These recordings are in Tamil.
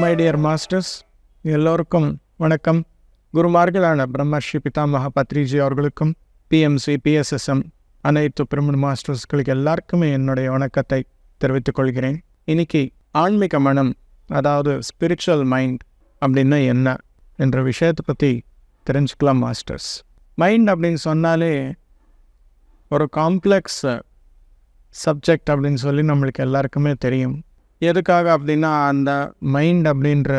மை டியர் மாஸ்டர்ஸ், எல்லோருக்கும் வணக்கம். குருமார்களான பிரம்மர்ஷி பிதாமகா பத்ரிஜி அவர்களுக்கும் பிஎம்சி பிஎஸ்எஸ்எம் அனைத்து பிரமிட் மாஸ்டர்ஸ்களுக்கு எல்லாருக்குமே என்னுடைய வணக்கத்தை தெரிவித்துக் கொள்கிறேன். இன்னைக்கு ஆன்மீக மனம், அதாவது ஸ்பிரிச்சுவல் மைண்ட் அப்படின்னா என்ன என்ற விஷயத்தை பற்றி தெரிஞ்சுக்கலாம் மாஸ்டர்ஸ். மைண்ட் அப்படின்னு சொன்னாலே ஒரு காம்ப்ளெக்ஸ் சப்ஜெக்ட் அப்படின்னு சொல்லி நம்மளுக்கு எல்லாருக்குமே தெரியும். எதுக்காக அப்படின்னா, அந்த மைண்ட் அப்படின்ற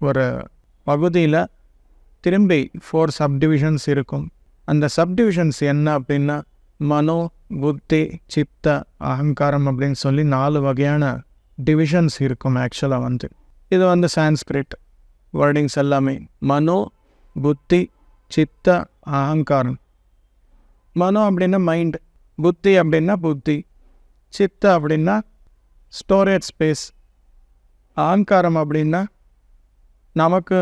ஒரு பகுதியில் திரும்பி 4 சப்டிவிஷன்ஸ் இருக்கும். அந்த சப்டிவிஷன்ஸ் என்ன அப்படின்னா, மனோ, புத்தி, சித்த, அகங்காரம் அப்படின்னு சொல்லி 4 வகையான டிவிஷன்ஸ் இருக்கும். ஆக்சுவலாக இது சான்ஸ்கிரிட் வேர்டிங்ஸ் எல்லாமே. மனோ, புத்தி, சித்த, அகங்காரம். மனோ அப்படின்னா மைண்ட், புத்தி அப்படின்னா புத்தி, சித்த அப்படின்னா ஸ்டோரேஜ் ஸ்பேஸ், அகங்காரம் அப்படின்னா நமக்கு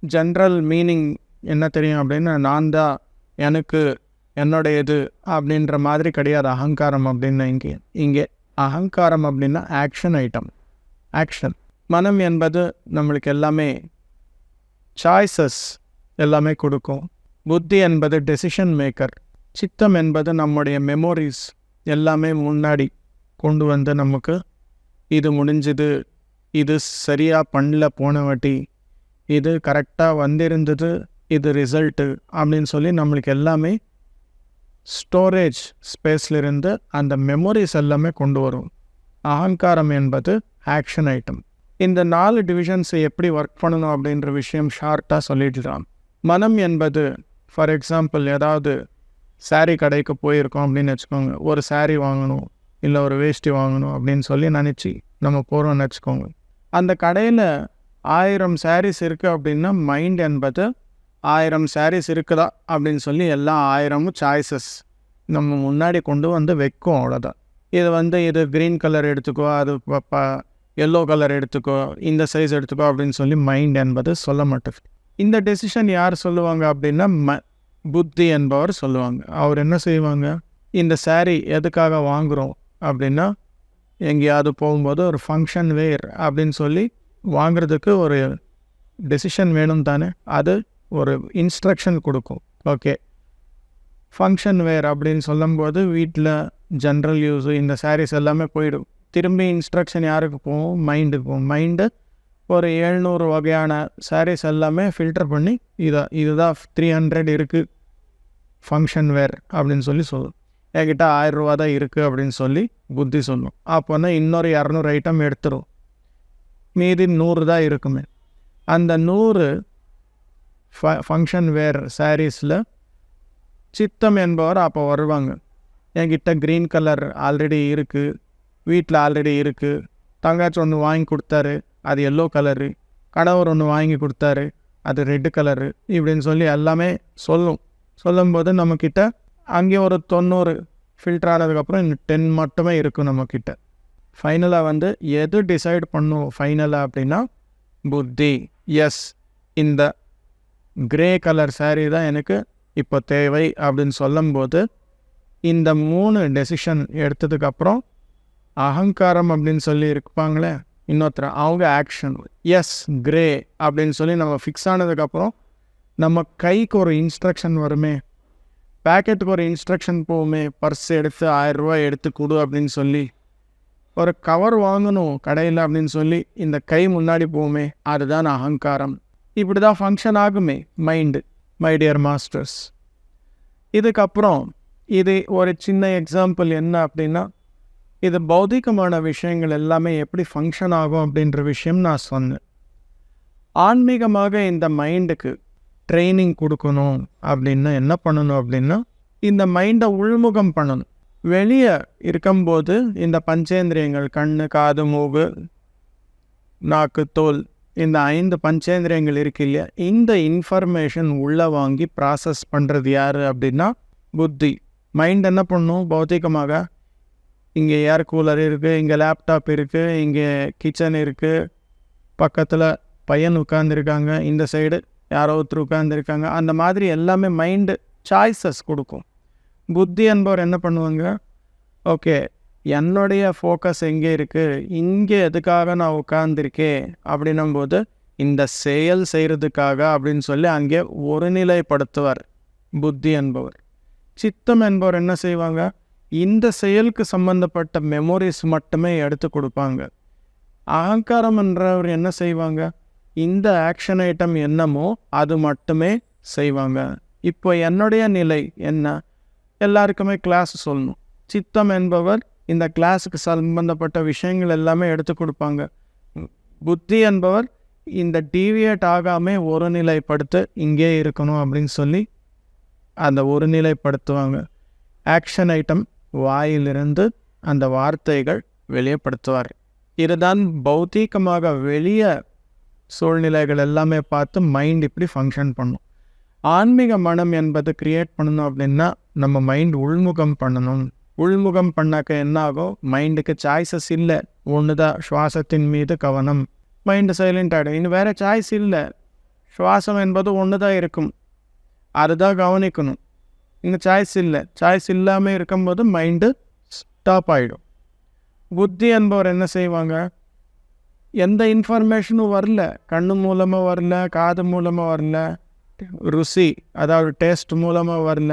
ஜென்ரல் மீனிங் என்ன தெரியும் அப்படின்னா, நான் தான், எனக்கு, என்னுடையது அப்படின்ற மாதிரி கிடையாது அகங்காரம் அப்படின்னா. இங்கே அகங்காரம் அப்படின்னா ஆக்ஷன் ஐட்டம், ஆக்ஷன். மனம் என்பது நம்மளுக்கு எல்லாமே சாய்ஸஸ் எல்லாமே கொடுக்கும். புத்தி என்பது டெசிஷன் மேக்கர். சித்தம் என்பது நம்முடைய மெமோரிஸ் எல்லாமே முன்னாடி கொண்டு வந்து நமக்கு இது முடிஞ்சுது, இது சரியாக பண்ணல போன வாட்டி, இது கரெக்டாக வந்திருந்தது, இது ரிசல்ட்டு அப்படின்னு சொல்லி நம்மளுக்கு எல்லாமே ஸ்டோரேஜ் ஸ்பேஸ்லேருந்து அந்த மெமோரிஸ் எல்லாமே கொண்டு வரும். அகங்காரம் என்பது ஆக்ஷன் ஐட்டம். இந்த 4 டிவிஷன்ஸை எப்படி ஒர்க் பண்ணணும் அப்படின்ற விஷயம் ஷார்ட்டாக சொல்லிடலாம். மனம் என்பது, ஃபார் எக்ஸாம்பிள், ஏதாவது சாரீ கடைக்கு போயிருக்கோம் அப்படின்னு வச்சுக்கோங்க. ஒரு சாரீ வாங்கணும், இல்லை ஒரு வேஷ்டி வாங்கணும் அப்படின்னு சொல்லி நினச்சி நம்ம போகிறோம்னு வச்சுக்கோங்க. அந்த கடையில் 1000 சாரீஸ் இருக்குது அப்படின்னா, மைண்ட் என்பது 1000 சாரீஸ் இருக்குதா அப்படின்னு சொல்லி எல்லா 1000 சாய்ஸஸ் நம்ம முன்னாடி கொண்டு வந்து வைக்கும். அவ்வளோதான். இது க்ரீன் கலர் எடுத்துக்கோ, அது எல்லோ கலர் எடுத்துக்கோ, இந்த சைஸ் எடுத்துக்கோ அப்படின்னு சொல்லி மைண்ட் என்பது சொல்ல மாட்டேன். இந்த டெசிஷன் யார் சொல்லுவாங்க அப்படின்னா, புத்தி என்பவர் சொல்லுவாங்க. அவர் என்ன செய்வாங்க, இந்த சாரீ எதுக்காக வாங்குகிறோம் அப்படின்னா, எங்கேயாவது போகும்போது ஒரு ஃபங்க்ஷன் வேர் அப்படின்னு சொல்லி வாங்குறதுக்கு ஒரு டெசிஷன் வேணும் தானே. அது ஒரு இன்ஸ்ட்ரக்ஷன் கொடுக்கும். ஓகே, ஃபங்க்ஷன் வேர் அப்படின்னு சொல்லும்போது வீட்டில் ஜென்ரல் யூஸு இந்த சாரீஸ் எல்லாமே போயிடும். திரும்பி இன்ஸ்ட்ரக்ஷன் யாருக்கு போகும், மைண்டுக்கு போகும். மைண்டு ஒரு 700 வகையான சாரீஸ் எல்லாமே ஃபில்டர் பண்ணி இதுதான் 300 இருக்குது ஃபங்க்ஷன் வேர் அப்படின்னு சொல்லி சொல்லும். என்கிட்ட 1000 ரூபா தான் இருக்குது அப்படின்னு சொல்லி புத்தி சொல்லும். அப்போனா இன்னொரு 200 ஐட்டம் எடுத்துரும். மீதி 100 தான் இருக்குமே. அந்த 100 ஃபங்க்ஷன் வேர் சாரீஸில் சித்தம் என்பவர் அப்போ வருவாங்க. என்கிட்ட க்ரீன் கலர் ஆல்ரெடி இருக்குது, வீட்டில் ஆல்ரெடி இருக்குது, தங்காச்சி ஒன்று வாங்கி கொடுத்தாரு, அது எல்லோ கலரு, கணவர் ஒன்று வாங்கி கொடுத்தாரு, அது ரெட்டு கலரு, இப்படின்னு சொல்லி எல்லாமே சொல்லும்போது நம்மக்கிட்ட அங்கே ஒரு 90 ஃபில்டர் ஆனதுக்கப்புறம் இன்னும் 10 மட்டுமே இருக்கும் நம்மக்கிட்ட. ஃபைனலாக எது டிசைட் பண்ணும் ஃபைனலாக அப்படின்னா, புத்தி. எஸ், இந்த கிரே கலர் சாரீ தான் எனக்கு இப்போ தேவை அப்படின்னு சொல்லும்போது, இந்த 3 டெசிஷன் எடுத்ததுக்கப்புறம் அகங்காரம் அப்படின்னு சொல்லி இருப்பாங்களே இன்னொருத்தர், அவங்க ஆக்ஷன். எஸ், கிரே அப்படின்னு சொல்லி நம்ம ஃபிக்ஸ் ஆனதுக்கப்புறம் நம்ம கைக்கு ஒரு இன்ஸ்ட்ரக்ஷன் வருமே, பேக்கெட்டுக்கு ஒரு இன்ஸ்ட்ரக்ஷன் போகுமே, பர்ஸ் எடுத்து 1000 ரூபா எடுத்து கொடு அப்படின்னு சொல்லி, ஒரு கவர் வாங்கணும் கடையில் அப்படின்னு சொல்லி இந்த கை முன்னாடி போகுமே, அதுதான் அகங்காரம். இப்படி தான் ஃபங்க்ஷன் ஆகுமே மைண்டு, மை டியர் மாஸ்டர்ஸ். இதுக்கப்புறம் இது ஒரு சின்ன எக்ஸாம்பிள் என்ன அப்படின்னா, இது பௌதிகமான விஷயங்கள் எல்லாமே எப்படி ஃபங்க்ஷன் ஆகும் அப்படின்ற விஷயம் நான் சொன்னேன். ஆன்மீகமாக இந்த மைண்டுக்கு ட்ரைனிங் கொடுக்கணும் அப்படின்னா என்ன பண்ணணும் அப்படின்னா, இந்த மைண்டை உள்முகம் பண்ணணும். வெளியே இருக்கும்போது இந்த பஞ்சேந்திரியங்கள், கண்ணு, காது, மூக்கு, நாக்கு, தோல், இந்த 5 பஞ்சேந்திரியங்கள் இருக்கு இல்லையா, இந்த இன்ஃபர்மேஷன் உள்ளே வாங்கி ப்ராசஸ் பண்ணுறது யார் அப்படின்னா புத்தி. மைண்ட் என்ன பண்ணும், பௌத்திகமாக இங்கே ஏர் கூலர் இருக்குது, இங்கே லேப்டாப் இருக்குது, இங்கே கிச்சன் இருக்குது, பக்கத்தில் பையன் உட்காந்துருக்காங்க, இந்த சைடு யாரோ ஒருத்தர் உட்காந்துருக்காங்க, அந்த மாதிரி எல்லாமே மைண்டு சாய்ஸஸ் கொடுக்கும். புத்தி என்பவர் என்ன பண்ணுவாங்க, ஓகே என்னுடைய ஃபோக்கஸ் எங்கே இருக்குது, இங்கே எதுக்காக நான் உட்கார்ந்துருக்கேன் அப்படின்னும்போது இந்த செயல் செய்கிறதுக்காக அப்படின்னு சொல்லி அங்கே ஒருநிலைப்படுத்துவார் புத்தி என்பவர். சித்தம் என்பவர் என்ன செய்வாங்க, இந்த செயலுக்கு சம்பந்தப்பட்ட மெமோரிஸ் மட்டுமே எடுத்து கொடுப்பாங்க. அகங்காரம் என்றவர் என்ன செய்வாங்க, இந்த ஆக்ஷன் ஐட்டம் என்னமோ அது மட்டுமே செய்வாங்க. இப்போ என்னுடைய நிலை என்ன, எல்லாருக்குமே கிளாஸ் சொல்லணும். சித்தம் என்பவர் இந்த கிளாஸுக்கு சம்பந்தப்பட்ட விஷயங்கள் எல்லாமே எடுத்து கொடுப்பாங்க. புத்தி என்பவர் இந்த டீவியேட் ஆகாமல் ஒருநிலைப்படுத்த இங்கே இருக்கணும் அப்படின்னு சொல்லி அந்த ஒருநிலைப்படுத்துவாங்க. ஆக்ஷன் ஐட்டம் வாயிலிருந்து அந்த வார்த்தைகள் வெளியப்படுத்துவார். இதுதான் பௌத்தீகமாக வெளிய சூழ்நிலைகள் எல்லாமே பார்த்து மைண்ட் இப்படி ஃபங்க்ஷன் பண்ணும். ஆன்மீக மனம் என்பது கிரியேட் பண்ணணும் அப்படின்னா நம்ம மைண்ட் உள்முகம் பண்ணணும். உள்முகம் பண்ணாக்க என்ன ஆகும், மைண்டுக்கு சாய்ஸஸ் இல்லை. ஒன்று தான் சுவாசத்தின் மீது கவனம், மைண்டு சைலண்ட் ஆகிடும். இன்னும் வேறு சாய்ஸ் இல்லை. சுவாசம் என்பது ஒன்று தான் இருக்கும், அதுதான் கவனிக்கணும். இன்னும் சாய்ஸ் இல்லை. சாய்ஸ் இல்லாமல் இருக்கும்போது மைண்டு ஸ்டாப் ஆகிடும். புத்தி என்பவர் என்ன செய்வாங்க, எந்த இன்ஃபர்மேஷனும் வரல, கண்ணு மூலமாக வரல, காது மூலமாக வரல, ருசி அதாவது டேஸ்ட் மூலமாக வரல,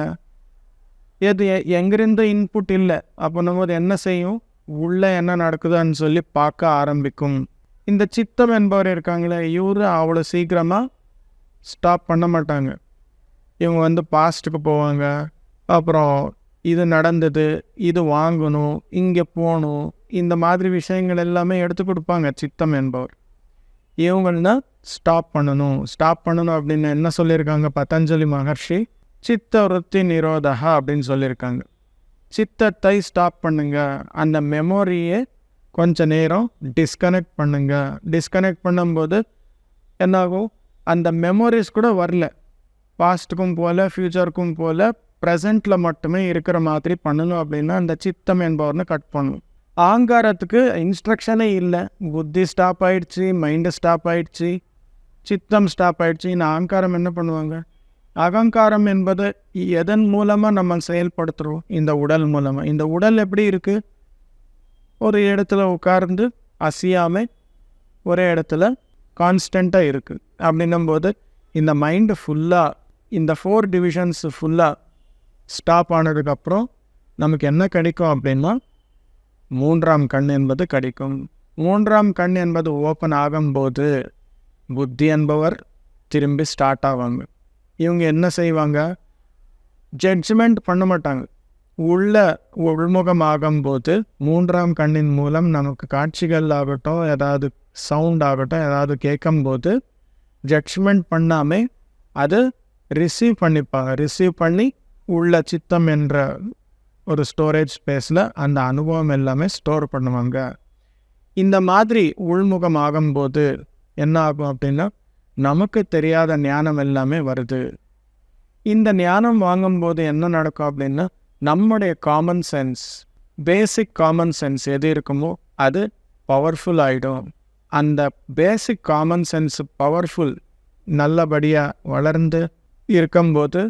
எது எங்கிருந்து இன்புட் இல்லை. அப்போ நம்ம என்ன செய்யும், உள்ளே என்ன நடக்குதுன்னு சொல்லி பார்க்க ஆரம்பிக்கும். இந்த சித்தம் என்பவர் இருக்காங்களே, இவரு அவ்வளோ சீக்கிரமாக ஸ்டாப் பண்ண மாட்டாங்க. இவங்க பாஸ்ட்டுக்கு போவாங்க. அப்புறம் இது நடந்தது, இது வாங்கணும், இங்கே போகணும், இந்த மாதிரி விஷயங்கள் எல்லாமே எடுத்து கொடுப்பாங்க சித்தம் என்பவர். இவங்கன்னா ஸ்டாப் பண்ணணும். ஸ்டாப் பண்ணணும் அப்படின்னு என்ன சொல்லியிருக்காங்க பதஞ்சலி மகர்ஷி, சித்த விருத்தி நிரோதா அப்படின்னு சொல்லியிருக்காங்க. சித்தத்தை ஸ்டாப் பண்ணுங்க, அந்த மெமோரியை கொஞ்ச நேரம் டிஸ்கனெக்ட் பண்ணுங்க. டிஸ்கனெக்ட் பண்ணும்போது என்னாகும், அந்த மெமோரிஸ் கூட வரல, பாஸ்ட்டுக்கும் போல் ஃப்யூச்சருக்கும் போல் ப்ரெசண்ட்டில் மட்டுமே இருக்கிற மாதிரி பண்ணணும். அப்படின்னா அந்த சித்தம் என்பவர்னு கட் பண்ணணும். ஆங்காரத்துக்கு இன்ஸ்ட்ரக்ஷனே இல்லை. புத்தி ஸ்டாப் ஆகிடுச்சு, மைண்டு ஸ்டாப் ஆகிடுச்சு, சித்தம் ஸ்டாப் ஆகிடுச்சு. இந்த அகங்காரம் என்ன பண்ணுவாங்க, அகங்காரம் என்பது எதன் மூலமாக நம்ம செயல்படுத்துகிறோம், இந்த உடல் மூலமாக. இந்த உடல் எப்படி இருக்குது, ஒரு இடத்துல உட்கார்ந்து அசையாமல் ஒரே இடத்துல கான்ஸ்டண்ட்டாக இருக்குது. அப்படின்னும்போது இந்த மைண்டு ஃபுல்லாக, இந்த 4 டிவிஷன்ஸ் ஃபுல்லாக ஸ்டாப் ஆனதுக்கப்புறம் நமக்கு என்ன கிடைக்கும் அப்படின்னா 3ஆம் கண் என்பது கிடைக்கும். 3ஆம் கண் என்பது ஓப்பன் ஆகும்போது புத்தி என்பவர் திரும்பி ஸ்டார்ட் ஆவாங்க. இவங்க என்ன செய்வாங்க, ஜட்ஜ்மெண்ட் பண்ண மாட்டாங்க. உள்முகம் ஆகும்போது 3ஆம் கண்ணின் மூலம் நமக்கு காட்சிகள் ஆகட்டும், ஏதாவது சவுண்ட் ஆகட்டும், ஏதாவது கேட்கும்போது ஜட்ஜ்மெண்ட் பண்ணாமல் அது ரிசீவ் பண்ணிப்பாங்க. ரிசீவ் பண்ணி உள்ள சித்தம் என்ற ஒரு ஸ்டோரேஜ் ஸ்பேஸில் அந்த அனுபவம் எல்லாமே ஸ்டோர் பண்ணுவாங்க. இந்த மாதிரி உள்முகம் ஆகும்போது என்ன ஆகும் அப்படின்னா நமக்கு தெரியாத ஞானம் எல்லாமே வருது. இந்த ஞானம் வாங்கும்போது என்ன நடக்கும் அப்படின்னா நம்முடைய common sense, basic common sense எது இருக்குமோ அது பவர்ஃபுல் ஆகிடும். அந்த பேசிக் காமன் சென்ஸ் பவர்ஃபுல் நல்லபடியாக வளர்ந்து இருக்கும்போது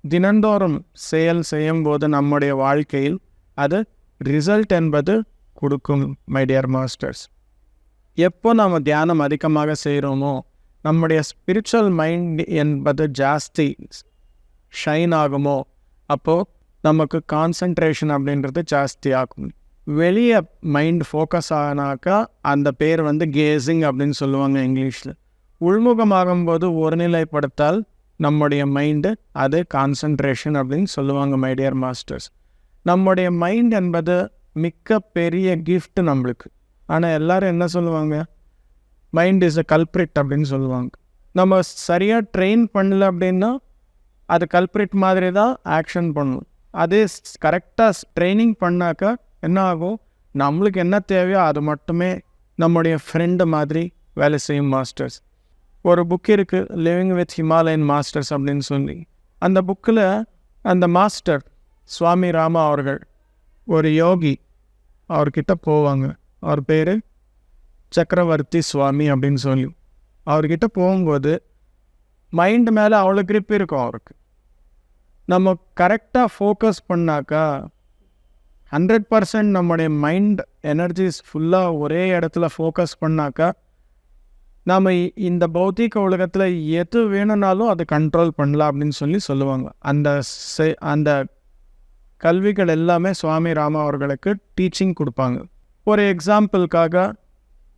தினந்தோறும் செயல் செய்யும்போது நம்முடைய வாழ்க்கையில் அது ரிசல்ட் என்பது கொடுக்கும். மை டியர் மாஸ்டர்ஸ், எப்போ நம்ம தியானம் அதிகமாக செய்கிறோமோ நம்முடைய ஸ்பிரிச்சுவல் மைண்ட் என்பது ஜாஸ்தி ஷைன் ஆகுமோ அப்போது நமக்கு கான்சன்ட்ரேஷன் அப்படின்றது ஜாஸ்தி ஆகும். வெளியே மைண்ட் ஃபோக்கஸ் ஆனாக்கா அந்த பேர் கேசிங் அப்படின்னு சொல்லுவாங்க இங்கிலீஷில். உள்முகமாகும்போது ஒருநிலைப்படுத்தால் நம்முடைய மைண்டு அது கான்சன்ட்ரேஷன் அப்படின்னு சொல்லுவாங்க. மை டியர் மாஸ்டர்ஸ், நம்முடைய மைண்ட் என்பது மிக்க பெரிய கிஃப்ட் நம்மளுக்கு. ஆனால் எல்லோரும் என்ன சொல்லுவாங்க, மைண்ட் இஸ் அ கல்ப்ரிட் அப்படின்னு சொல்லுவாங்க. நம்ம சரியாக ட்ரெயின் பண்ணல அப்படின்னா அது கல்ப்ரிட் மாதிரி தான் ஆக்ஷன் பண்ணணும். அதே கரெக்டாக ட்ரைனிங் பண்ணாக்கா என்ன ஆகும், நம்மளுக்கு என்ன தேவையோ அது மட்டுமே நம்முடைய ஃப்ரெண்டு மாதிரி வேலை செய்யும். மாஸ்டர்ஸ், ஒரு புக் இருக்குது, லிவிங் வித் ஹிமாலயன் மாஸ்டர்ஸ் அப்படின்னு சொல்லி. அந்த புக்கில் அந்த மாஸ்டர் சுவாமி ராமா அவர்கள் ஒரு யோகி அவர்கிட்ட போவாங்க. அவர் பேர் சக்கரவர்த்தி சுவாமி அப்படின்னு சொல்லி. அவர்கிட்ட போகும்போது மைண்டு மேலே அவ்வளோ கிரிப் இருக்கும் அவருக்கு. நம்ம கரெக்டாக ஃபோக்கஸ் பண்ணாக்கா 100% நம்முடைய மைண்ட் எனர்ஜிஸ் ஃபுல்லாக ஒரே இடத்துல ஃபோக்கஸ் பண்ணாக்கா நாம் இந்த பௌத்திக உலகத்தில் எது வேணும்னாலும் அதை கண்ட்ரோல் பண்ணலாம் அப்படின்னு சொல்லுவாங்க. அந்த கல்விகள் எல்லாமே சுவாமி ராமா அவர்களுக்கு டீச்சிங் கொடுப்பாங்க. ஒரு எக்ஸாம்பிளுக்காக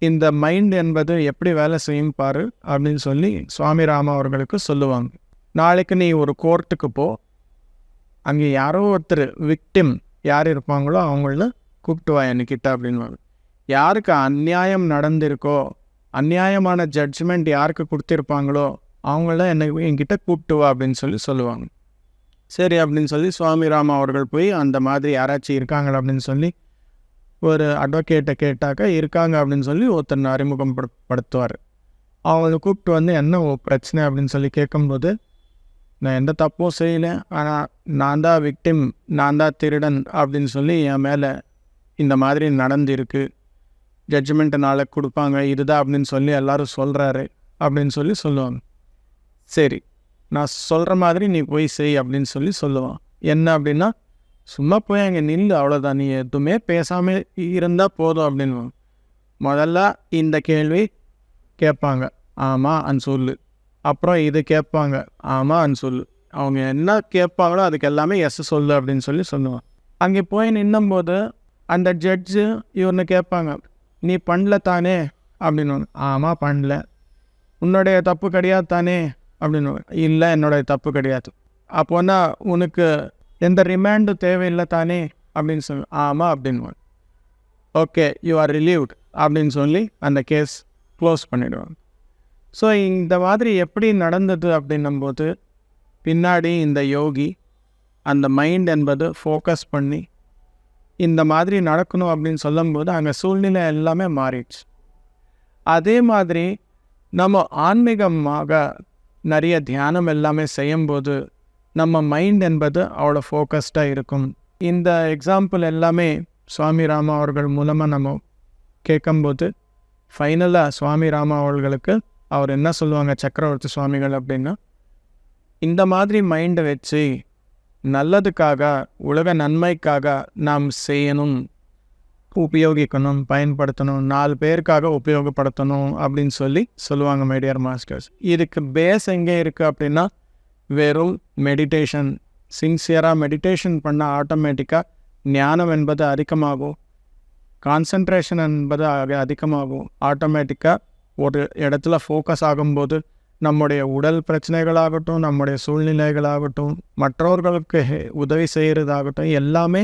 இந்த மைண்ட் என்பது எப்படி வேலை செய்யும் பாரு அப்படின்னு சொல்லி சுவாமி ராமா அவர்களுக்கு சொல்லுவாங்க. நாளைக்கு நீ ஒரு கோர்ட்டுக்கு போ, அங்கே யாரோ ஒருத்தர் விக்டிம் யார் இருப்பாங்களோ அவங்கள கூப்பிட்டு வா என்கிட்ட அப்படின்வாங்க. யாருக்கு அநியாயம் நடந்திருக்கோ, அநியாயமான ஜட்ஜ்மெண்ட் யாருக்கு கொடுத்துருப்பாங்களோ அவங்கள என்கிட்ட கூப்பிட்டு வா அப்படின்னு சொல்லுவாங்க. சரி அப்படின்னு சொல்லி சுவாமி ராமா அவர்கள் போய் அந்த மாதிரி யாராச்சும் இருக்காங்களா அப்படின்னு சொல்லி ஒரு அட்வொகேட்டை கேட்டாக்கா இருக்காங்க அப்படின்னு சொல்லி ஒருத்தர் அறிமுகப்படுத்துவார். அவங்கள கூப்பிட்டு வந்து என்ன பிரச்சனை அப்படின்னு சொல்லி கேட்கும்போது, நான் எந்த தப்பும் செய்யலை, ஆனால் நான் தான் விக்டிம், நான் தான் திருடன் அப்படின்னு சொல்லி என் மேலே இந்த மாதிரி நடந்திருக்கு, ஜட்ஜ்மெண்ட்டு நாளைக்கு கொடுப்பாங்க இதுதான் அப்படின்னு சொல்லி எல்லோரும் சொல்கிறாரு அப்படின்னு சொல்லுவாங்க. சரி, நான் சொல்கிற மாதிரி நீ போய் செய் அப்படின்னு சொல்லுவான். என்ன அப்படின்னா, சும்மா போய் அங்கே நில்லு, அவ்வளோதான், நீ எதுவுமே பேசாமல் இருந்தால் போதும் அப்படின்னு. முதல்ல இந்த கேள்வி கேட்பாங்க, ஆமாம் சொல்லு. அப்புறம் இது கேட்பாங்க, ஆமாம் சொல்லு. அவங்க என்ன கேட்பாங்களோ அதுக்கு எல்லாமே எஸ் சொல்லு அப்படின்னு சொல்லுவான். அங்கே போய் நின்னும்போது அந்த ஜட்ஜு இவர்னு கேட்பாங்க, நீ பண்ணல தானே அப்படின்னு. ஆமாம் பண்ணல. உன்னுடைய தப்பு கிடையாது தானே அப்படின்னு. இல்லை, என்னுடைய தப்பு கிடையாது. அப்போனா உனக்கு எந்த ரிமாண்டு தேவையில்லை தானே அப்படின்னு சொல்லு. ஆமாம் அப்படின்னு. ஓகே, யூ ஆர் ரிலீவ்ட் அப்படின்னு சொல்லி அந்த கேஸ் க்ளோஸ் பண்ணிவிடுவாங்க. ஸோ இந்த மாதிரி எப்படி நடந்தது அப்படின்னும்போது, பின்னாடி இந்த யோகி அந்த மைண்ட் என்பது ஃபோக்கஸ் பண்ணி இந்த மாதிரி நடக்கணும் அப்படின்னு சொல்லும்போது அங்கே சூழ்நிலை எல்லாமே மாறிடுச்சு. அதே மாதிரி நம்ம ஆன்மீகமாக நிறைய தியானம் எல்லாமே செய்யும்போது நம்ம மைண்ட் என்பது அவ்வளோ ஃபோக்கஸ்டாக இருக்கும். இந்த எக்ஸாம்பிள் எல்லாமே சுவாமி ராமா அவர்கள் மூலமாக நம்ம கேட்கும்போது ஃபைனலாக சுவாமி ராமா அவர்களுக்கு அவர் என்ன சொல்லுவாங்க, சக்கரவர்த்தி சுவாமிகள் அப்படின்னா, இந்த மாதிரி மைண்டை வச்சு நல்லதுக்காக, உலக நன்மைக்காக நாம் செய்யணும், உபயோகிக்கணும், பயன்படுத்தணும், 4 பேருக்காக உபயோகப்படுத்தணும் அப்படின்னு சொல்லுவாங்க மை டியர் மாஸ்டர்ஸ். இதுக்கு பேஸ் எங்கே இருக்குது அப்படின்னா, வெறும் மெடிடேஷன். சின்சியராக மெடிடேஷன் பண்ணால் ஆட்டோமேட்டிக்காக ஞானம் என்பது அதிகமாகும், கான்சன்ட்ரேஷன் என்பது அதிகமாகும். ஆட்டோமேட்டிக்காக ஒரு இடத்துல ஃபோக்கஸ் ஆகும்போது நம்முடைய உடல் பிரச்சனைகளாகட்டும், நம்முடைய சூழ்நிலைகளாகட்டும், மற்றவர்களுக்கு உதவி செய்கிறதாகட்டும் எல்லாமே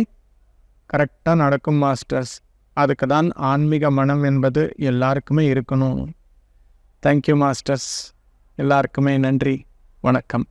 கரெக்டாக நடக்கும் மாஸ்டர்ஸ். அதுக்கு தான் ஆன்மீக மனம் என்பது எல்லாருக்குமே இருக்கணும். Thank you masters. எல்லாருக்குமே நன்றி, வணக்கம்.